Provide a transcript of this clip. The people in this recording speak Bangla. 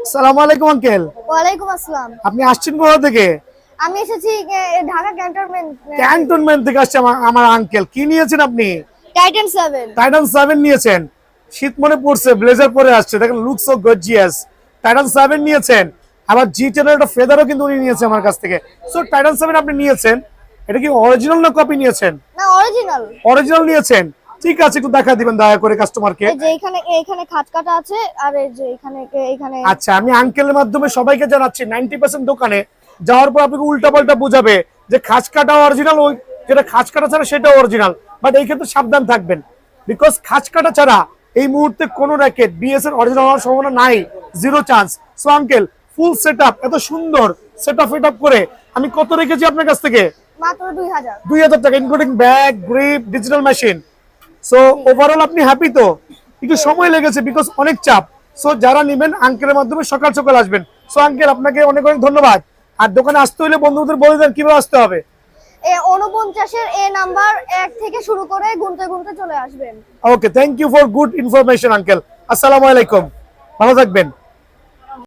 আসসালামু আলাইকুম আঙ্কেল। ওয়ালাইকুম আসসালাম। আপনি আসছেন কোথা থেকে? আমি এসেছি ঢাকা ক্যান্টনমেন্ট। ক্যান্টনমেন্ট থেকে আসছে আমার আঙ্কেল। কি নিয়েছেন আপনি? টাইটান 7। টাইটান 7 নিয়েছেন। শীত মনে পড়ছে, ব্লেজার পরে আসছে, দেখেন লুকস সো গর্জিয়াস। টাইটান 7 নিয়েছেন। আবার G10 এর একটা ফেদারও কিন্তু উনি নিয়েছে আমার কাছ থেকে। সো টাইটান 7 আপনি নিয়েছেন, এটা কি অরিজিনাল না কপি নিয়েছেন? না, অরিজিনাল। অরিজিনাল নিয়েছেন। ঠিক আছে, একটু দেখা দিবেন দয়া করে কাস্টমারকে। এই যে এখানে খাট কাটা আছে, আর এই যে এখানে আচ্ছা, আমি আঙ্কেলের মাধ্যমে সবাইকে জানাচ্ছি 90% দোকানে যাওয়ার পর আপনাকে উল্টাপাল্টা বুঝাবে যে খাঁজ কাটা অরিজিনাল, ওই যেটা খাঁজ কাটা ছাড়া সেটা অরিজিনাল। বাট এই ক্ষেত্রে সাবধান থাকবেন, বিকজ খাঁজ কাটা ছাড়া এই মুহূর্তে কোনো র্যাকেট বিএস এর অরিজিনাল হওয়ার সম্ভাবনা নাই, zero chance. So uncle, full setup, এত সুন্দর সেটআপ করে আমি কত রেখেছি আপনার কাছ থেকে? মাত্র 2000। 2000 টাকা, including bag, grip, digital machine. So overall আপনি হ্যাপি তো? একটু সময় লেগেছে বিকজ অনেক চাপ। সো যারা নেবেন আঙ্কেলের মাধ্যমে সকাল সকাল আসবেন। সো আঙ্কেল, আপনাকে অনেক অনেক ধন্যবাদ। আর দোকানে আসতে হলে বন্ধুদের বলে দেন কিভাবে আসতে হবে। 49 এর এ নাম্বার 1 থেকে শুরু করে গুনতে গুনতে চলে আসবেন। Okay, thank you for good information uncle. আসসালামু আলাইকুম, ভালো থাকবেন।